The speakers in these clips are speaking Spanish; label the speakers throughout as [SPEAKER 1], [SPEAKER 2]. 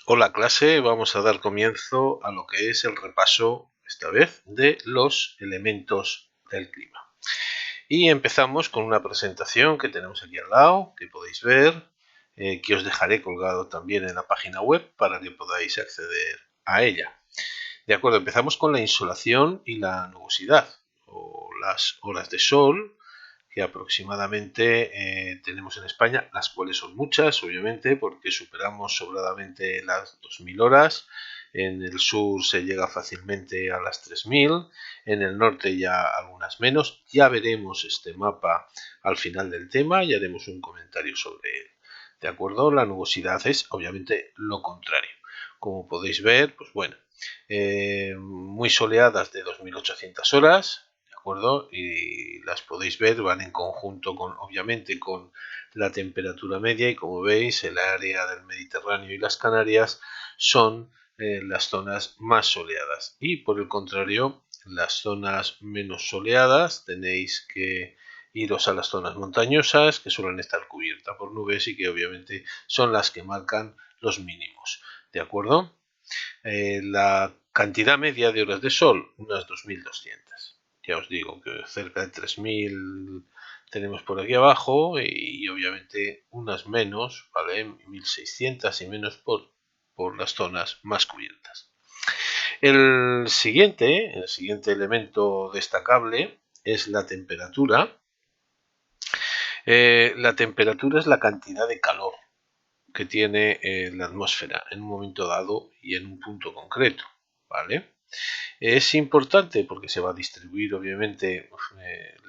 [SPEAKER 1] Hola clase, vamos a dar comienzo a lo que es el repaso, esta vez, de los elementos del clima. Y empezamos con una presentación que tenemos aquí al lado, que podéis ver, que os dejaré colgado también en la página web para que podáis acceder a ella. De acuerdo, empezamos con la insolación y la nubosidad, o las horas de sol, que aproximadamente tenemos en España, las cuales son muchas, obviamente, porque superamos sobradamente las 2000 horas. En el sur se llega fácilmente a las 3000, en el norte ya algunas menos. Ya veremos este mapa al final del tema y haremos un comentario sobre él. ¿De acuerdo? La nubosidad es obviamente lo contrario. Como podéis ver, pues bueno, muy soleadas de 2800 horas, ¿de acuerdo? Y las podéis ver, van en conjunto con, obviamente, con la temperatura media, y como veis, el área del Mediterráneo y las Canarias son las zonas más soleadas, y por el contrario, las zonas menos soleadas tenéis que iros a las zonas montañosas, que suelen estar cubiertas por nubes y que obviamente son las que marcan los mínimos, ¿de acuerdo? La cantidad media de horas de sol, unas 2200. Ya os digo que cerca de 3000 tenemos por aquí abajo, y obviamente unas menos, ¿vale? 1600 y menos por las zonas más cubiertas. El siguiente elemento destacable es la temperatura. La temperatura es la cantidad de calor que tiene la atmósfera en un momento dado y en un punto concreto, ¿vale? Es importante porque se va a distribuir obviamente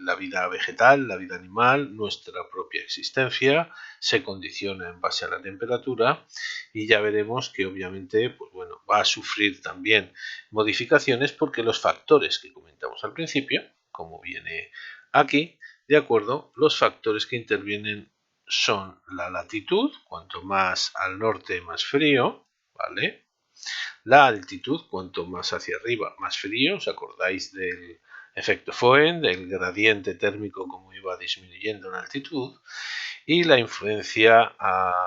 [SPEAKER 1] la vida vegetal, la vida animal, nuestra propia existencia se condiciona en base a la temperatura, y ya veremos que obviamente pues bueno, va a sufrir también modificaciones porque los factores que comentamos al principio, como viene aquí, de acuerdo, los factores que intervienen son la latitud, cuanto más al norte más frío, ¿vale? La altitud, cuanto más hacia arriba más frío, ¿os acordáis del efecto Foehn, del gradiente térmico como iba disminuyendo en altitud? Y la influencia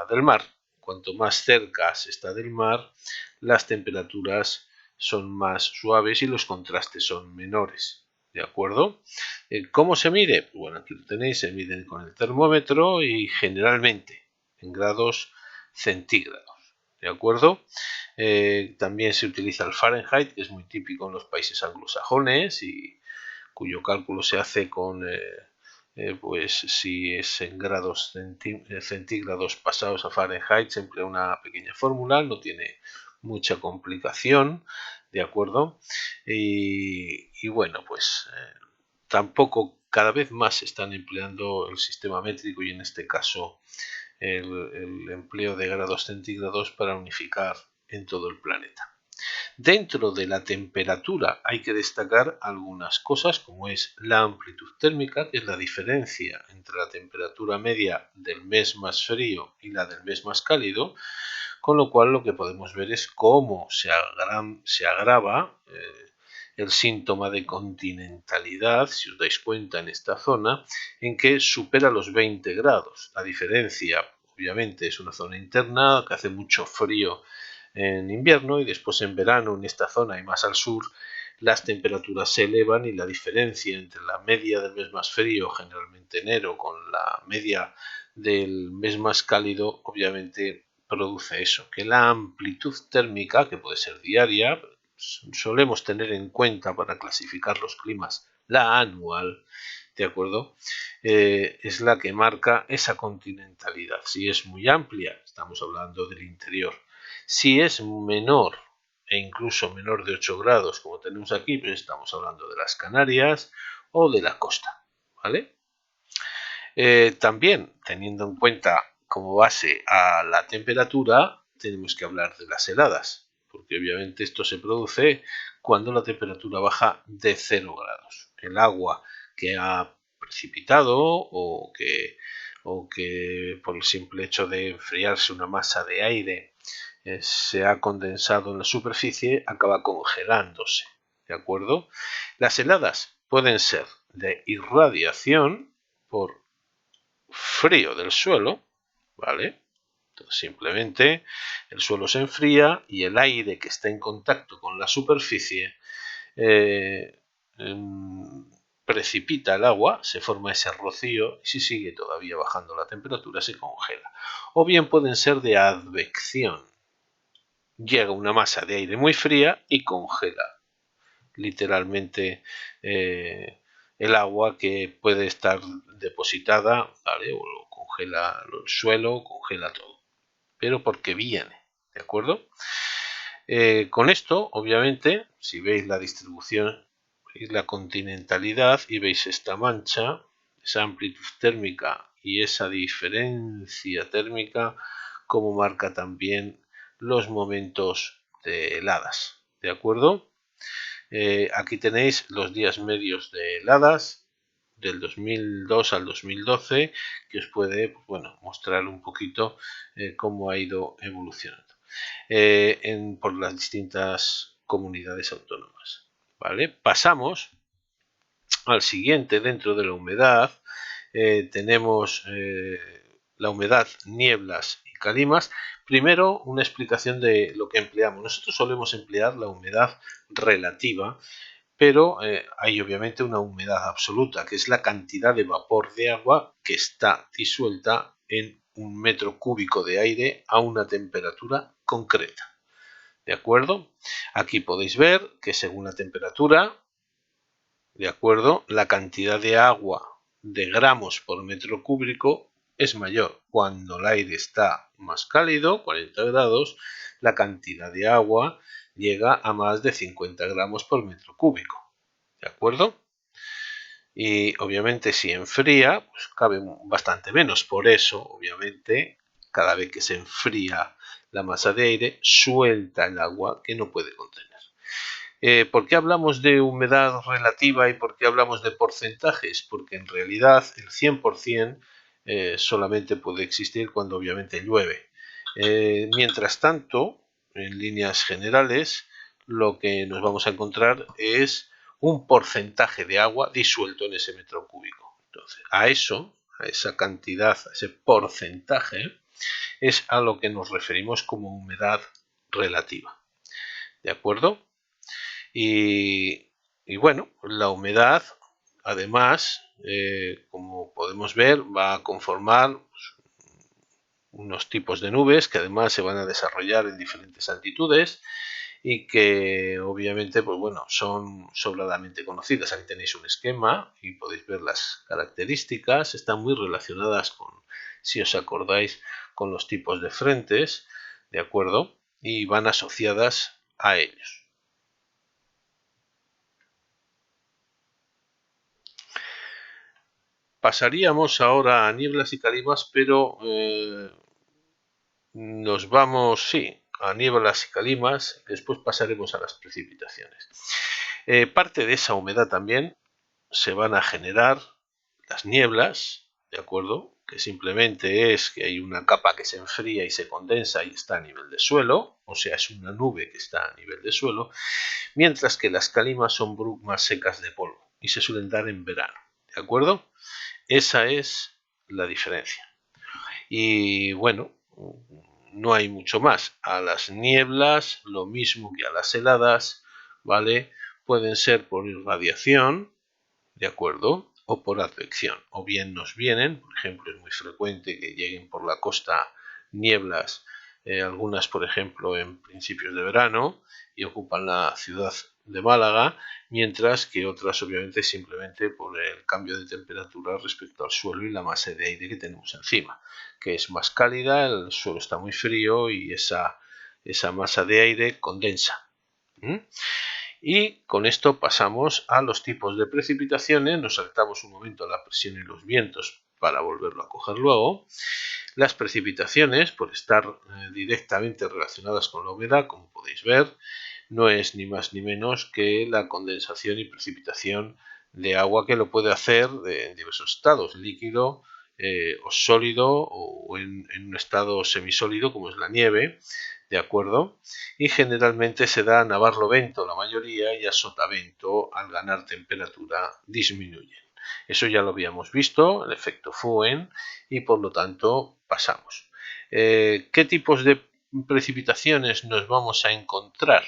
[SPEAKER 1] del mar, cuanto más cerca se está del mar, las temperaturas son más suaves y los contrastes son menores. ¿De acuerdo? ¿Cómo se mide? Pues bueno, aquí lo tenéis, se mide con el termómetro y generalmente en grados centígrados. ¿De acuerdo? También se utiliza el Fahrenheit, que es muy típico en los países anglosajones y cuyo cálculo se hace con, pues si es en grados centígrados pasados a Fahrenheit, se emplea una pequeña fórmula, no tiene mucha complicación, ¿de acuerdo? Y bueno, pues tampoco, cada vez más se están empleando el sistema métrico y en este caso el empleo de grados centígrados para unificar en todo el planeta. Dentro de la temperatura hay que destacar algunas cosas, como es la amplitud térmica, que es la diferencia entre la temperatura media del mes más frío y la del mes más cálido, con lo cual lo que podemos ver es cómo se agrava el síntoma de continentalidad, si os dais cuenta en esta zona, en que supera los 20 grados. La diferencia, obviamente, es una zona interna que hace mucho frío en invierno, y después en verano en esta zona y más al sur las temperaturas se elevan, y la diferencia entre la media del mes más frío, generalmente enero, con la media del mes más cálido, obviamente produce eso, que la amplitud térmica, que puede ser diaria, solemos tener en cuenta para clasificar los climas la anual, ¿de acuerdo? Es la que marca esa continentalidad. Si es muy amplia, estamos hablando del interior. Si es menor e incluso menor de 8 grados, como tenemos aquí, pues estamos hablando de las Canarias o de la costa, ¿vale? También, teniendo en cuenta como base a la temperatura, tenemos que hablar de las heladas, porque obviamente esto se produce cuando la temperatura baja de 0 grados. El agua que ha precipitado o que por el simple hecho de enfriarse una masa de aire se ha condensado en la superficie, acaba congelándose, ¿de acuerdo? Las heladas pueden ser de irradiación por frío del suelo, ¿vale? Entonces, simplemente el suelo se enfría y el aire que está en contacto con la superficie precipita el agua, se forma ese rocío y si sigue todavía bajando la temperatura se congela. O bien pueden ser de advección. Llega una masa de aire muy fría y congela literalmente el agua que puede estar depositada, ¿vale? O congela el suelo, congela todo. Pero porque viene, ¿de acuerdo? Con esto, obviamente, si veis la distribución y la continentalidad y veis esta mancha, esa amplitud térmica y esa diferencia térmica, como marca también los momentos de heladas, ¿de acuerdo? Aquí tenéis los días medios de heladas del 2002 al 2012, que os puede, bueno, mostrar un poquito cómo ha ido evolucionando por las distintas comunidades autónomas. ¿Vale? Pasamos al siguiente. Dentro de la humedad tenemos la humedad, nieblas y calimas. Primero, una explicación de lo que empleamos. Nosotros solemos emplear la humedad relativa, pero hay obviamente una humedad absoluta, que es la cantidad de vapor de agua que está disuelta en un metro cúbico de aire a una temperatura concreta. ¿De acuerdo? Aquí podéis ver que según la temperatura, ¿de acuerdo?, la cantidad de agua de gramos por metro cúbico es mayor. Cuando el aire está más cálido, 40 grados, la cantidad de agua llega a más de 50 gramos por metro cúbico. ¿De acuerdo? Y obviamente si enfría, pues cabe bastante menos. Por eso, obviamente, cada vez que se enfría la masa de aire, suelta el agua que no puede contener. ¿Por qué hablamos de humedad relativa y por qué hablamos de porcentajes? Porque en realidad el 100% solamente puede existir cuando obviamente llueve. Mientras tanto, en líneas generales, lo que nos vamos a encontrar es un porcentaje de agua disuelto en ese metro cúbico. Entonces, a esa cantidad, a ese porcentaje, es a lo que nos referimos como humedad relativa. ¿De acuerdo? Y bueno, la humedad, además, como podemos ver, va a conformar unos tipos de nubes que además se van a desarrollar en diferentes altitudes y que obviamente, pues bueno, son sobradamente conocidas. Aquí tenéis un esquema y podéis ver las características. Están muy relacionadas con, si os acordáis, con los tipos de frentes, ¿de acuerdo? Y van asociadas a ellos. Pasaríamos ahora a nieblas y calimas, pero nos vamos, sí, a nieblas y calimas, después pasaremos a las precipitaciones. Parte de esa humedad también se van a generar las nieblas, ¿de acuerdo? Que simplemente es que hay una capa que se enfría y se condensa y está a nivel de suelo, o sea, es una nube que está a nivel de suelo, mientras que las calimas son brumas secas de polvo y se suelen dar en verano, ¿de acuerdo? Esa es la diferencia. Y bueno, no hay mucho más. A las nieblas, lo mismo que a las heladas, ¿vale? Pueden ser por irradiación, ¿de acuerdo? O por advección. O bien nos vienen, por ejemplo, es muy frecuente que lleguen por la costa nieblas, algunas, por ejemplo, en principios de verano y ocupan la ciudad de Málaga, mientras que otras obviamente simplemente por el cambio de temperatura respecto al suelo y la masa de aire que tenemos encima, que es más cálida, el suelo está muy frío y esa masa de aire condensa. Y con esto pasamos a los tipos de precipitaciones. Nos saltamos un momento a la presión y los vientos para volverlo a coger luego. Las precipitaciones, por estar directamente relacionadas con la humedad, como podéis ver, no es ni más ni menos que la condensación y precipitación de agua, que lo puede hacer en diversos estados, líquido o sólido, o en un estado semisólido como es la nieve, ¿de acuerdo? Y generalmente se da a barlovento la mayoría y a sotavento al ganar temperatura disminuyen. Eso ya lo habíamos visto, el efecto Foehn, y por lo tanto pasamos. ¿Qué tipos de precipitaciones nos vamos a encontrar?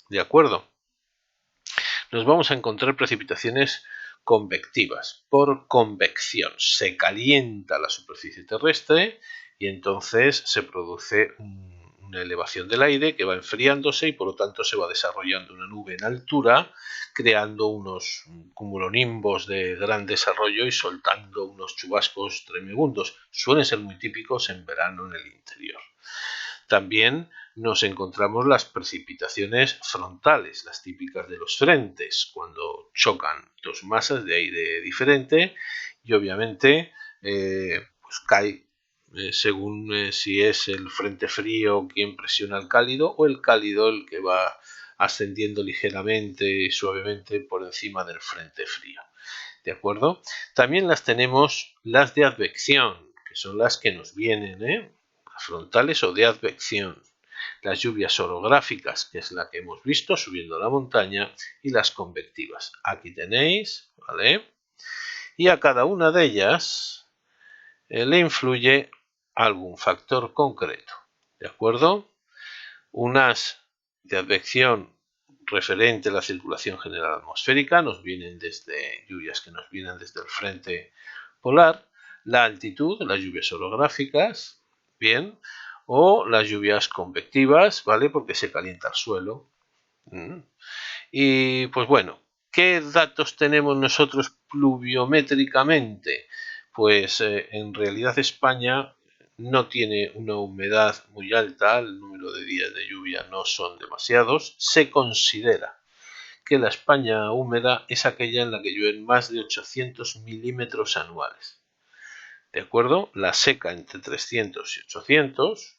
[SPEAKER 1] ¿De acuerdo? Nos vamos a encontrar precipitaciones convectivas, por convección. Se calienta la superficie terrestre y entonces se produce una elevación del aire que va enfriándose y por lo tanto se va desarrollando una nube en altura, creando unos cumulonimbos de gran desarrollo y soltando unos chubascos tremendos. Suelen ser muy típicos en verano en el interior. También nos encontramos las precipitaciones frontales, las típicas de los frentes, cuando chocan dos masas de aire diferente y obviamente pues cae según si es el frente frío quien presiona el cálido o el cálido el que va ascendiendo ligeramente y suavemente por encima del frente frío. ¿De acuerdo? También las tenemos las de advección, que son las que nos vienen, frontales o de advección, las lluvias orográficas, que es la que hemos visto subiendo la montaña, y las convectivas. Aquí tenéis, ¿vale? Y a cada una de ellas le influye algún factor concreto, ¿de acuerdo? Unas de advección referente a la circulación general atmosférica nos vienen desde lluvias que nos vienen desde el frente polar, la altitud, las lluvias orográficas, bien, o las lluvias convectivas, ¿vale? Porque se calienta el suelo. Y pues bueno, ¿qué datos tenemos nosotros pluviométricamente? Pues en realidad España no tiene una humedad muy alta, el número de días de lluvia no son demasiados. Se considera que la España húmeda es aquella en la que llueven más de 800 milímetros anuales. ¿De acuerdo? La seca entre 300 y 800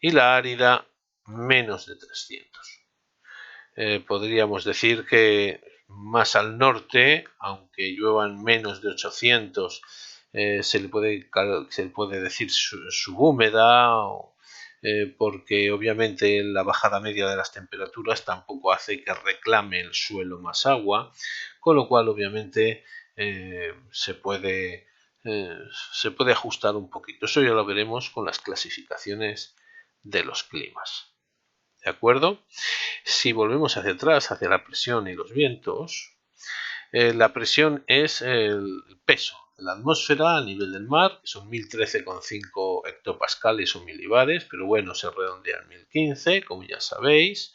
[SPEAKER 1] y la árida menos de 300. Podríamos decir que más al norte, aunque lluevan menos de 800, se le puede decir subhúmeda, porque obviamente la bajada media de las temperaturas tampoco hace que reclame el suelo más agua, con lo cual obviamente se puede ajustar un poquito. Eso ya lo veremos con las clasificaciones de los climas. ¿De acuerdo? Si volvemos hacia atrás, hacia la presión y los vientos, la presión es el peso de la atmósfera a nivel del mar, que son 1013,5 hectopascales o milibares, pero bueno, se redondean 1015, como ya sabéis,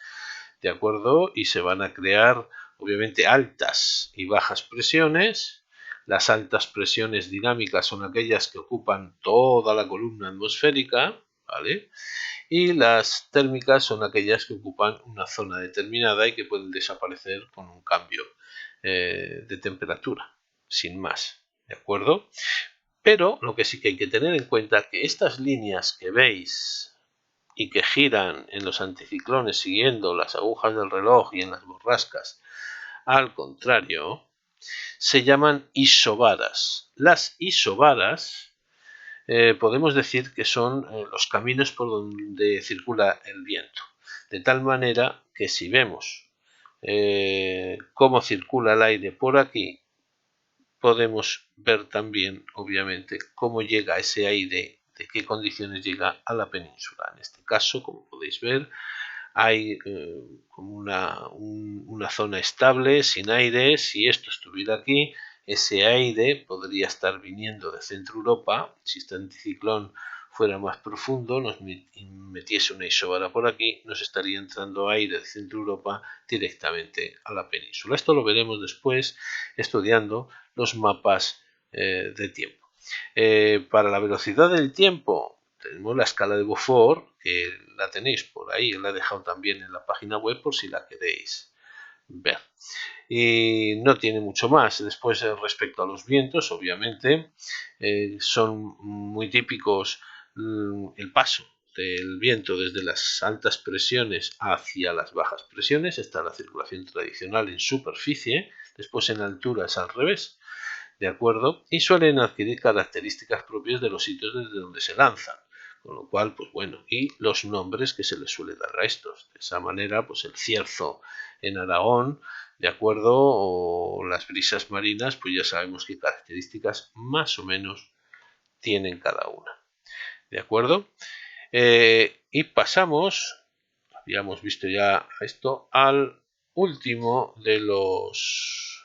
[SPEAKER 1] ¿de acuerdo? Y se van a crear, obviamente, altas y bajas presiones. Las altas presiones dinámicas son aquellas que ocupan toda la columna atmosférica, ¿vale? Y las térmicas son aquellas que ocupan una zona determinada y que pueden desaparecer con un cambio de temperatura, sin más, ¿de acuerdo? Pero lo que sí que hay que tener en cuenta es que estas líneas que veis y que giran en los anticiclones siguiendo las agujas del reloj y en las borrascas, al contrario, se llaman isobaras. Las isobaras podemos decir que son los caminos por donde circula el viento. De tal manera que si vemos cómo circula el aire por aquí, podemos ver también, obviamente, cómo llega ese aire, de qué condiciones llega a la península. En este caso, como podéis ver, hay como una zona estable, sin aire. Si esto estuviera aquí, ese aire podría estar viniendo de Centro Europa. Si este anticiclón fuera más profundo, nos metiese una isobara por aquí, nos estaría entrando aire de Centro Europa directamente a la península. Esto lo veremos después estudiando los mapas de tiempo. Para la velocidad del tiempo tenemos la escala de Beaufort, que la tenéis por ahí, la he dejado también en la página web por si la queréis ver. Y no tiene mucho más. Después, respecto a los vientos, obviamente, son muy típicos el paso del viento desde las altas presiones hacia las bajas presiones. Está la circulación tradicional en superficie, después en altura es al revés, ¿de acuerdo? Y suelen adquirir características propias de los sitios desde donde se lanzan. Con lo cual, pues bueno, y los nombres que se les suele dar a estos. De esa manera, pues el cierzo en Aragón, ¿de acuerdo? O las brisas marinas, pues ya sabemos qué características más o menos tienen cada una. ¿De acuerdo? Y pasamos, habíamos visto ya esto, al último de los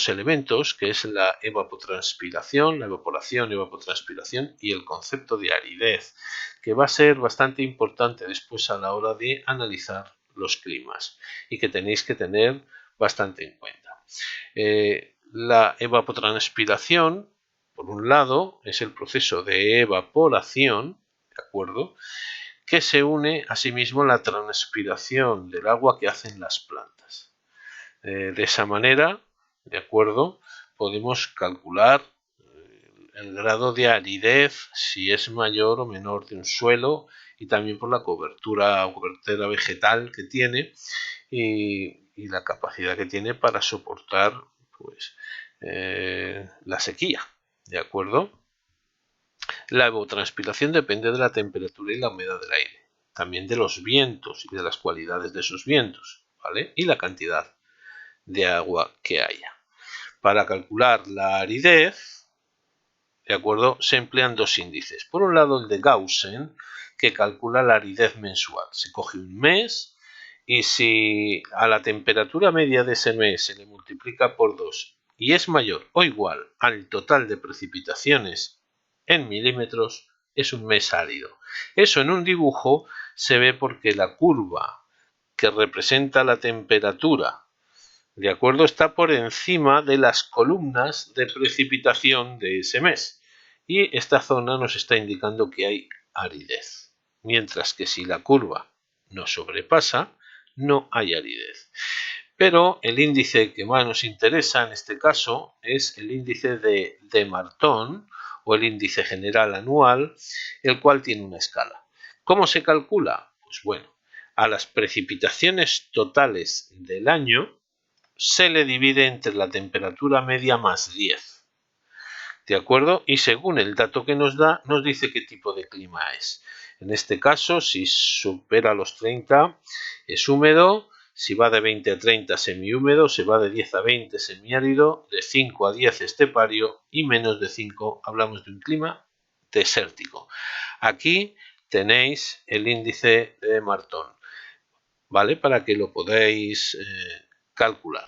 [SPEAKER 1] elementos, que es la evapotranspiración, la evaporación, evapotranspiración y el concepto de aridez, que va a ser bastante importante después a la hora de analizar los climas y que tenéis que tener bastante en cuenta. La evapotranspiración, por un lado, es el proceso de evaporación, ¿de acuerdo?, que se une a sí mismo la transpiración del agua que hacen las plantas. De esa manera, ¿de acuerdo?, podemos calcular el grado de aridez, si es mayor o menor de un suelo, y también por la cobertura vegetal que tiene y la capacidad que tiene para soportar, pues, la sequía, ¿de acuerdo? La evapotranspiración depende de la temperatura y la humedad del aire, también de los vientos y de las cualidades de esos vientos, ¿vale?, y la cantidad de agua que haya. Para calcular la aridez, ¿de acuerdo?, se emplean dos índices. Por un lado, el de Gaussian, que calcula la aridez mensual. Se coge un mes y si a la temperatura media de ese mes se le multiplica por 2 y es mayor o igual al total de precipitaciones en milímetros, es un mes árido. Eso en un dibujo se ve porque la curva que representa la temperatura, ¿de acuerdo?, está por encima de las columnas de precipitación de ese mes. Y esta zona nos está indicando que hay aridez. Mientras que si la curva no sobrepasa, no hay aridez. Pero el índice que más nos interesa en este caso es el índice de Martón, o el índice general anual, el cual tiene una escala. ¿Cómo se calcula? Pues bueno, a las precipitaciones totales del año se le divide entre la temperatura media más 10. ¿De acuerdo? Y según el dato que nos da, nos dice qué tipo de clima es. En este caso, si supera los 30, es húmedo. Si va de 20 a 30, semihúmedo. Si va de 10 a 20, semiárido. De 5 a 10, estepario. Y menos de 5, hablamos de un clima desértico. Aquí tenéis el índice de Martón, ¿vale?, para que lo podáis calcular.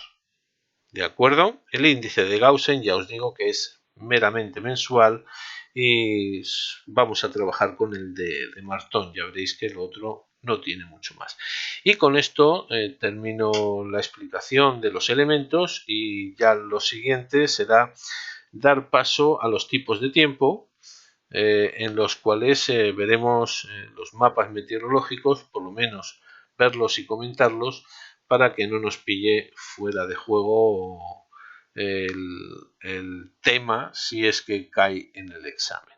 [SPEAKER 1] ¿De acuerdo? El índice de Gaussian ya os digo que es meramente mensual y vamos a trabajar con el de Martón. Ya veréis que el otro no tiene mucho más. Y con esto termino la explicación de los elementos y ya lo siguiente será dar paso a los tipos de tiempo, en los cuales veremos los mapas meteorológicos, por lo menos verlos y comentarlos, para que no nos pille fuera de juego el tema si es que cae en el examen.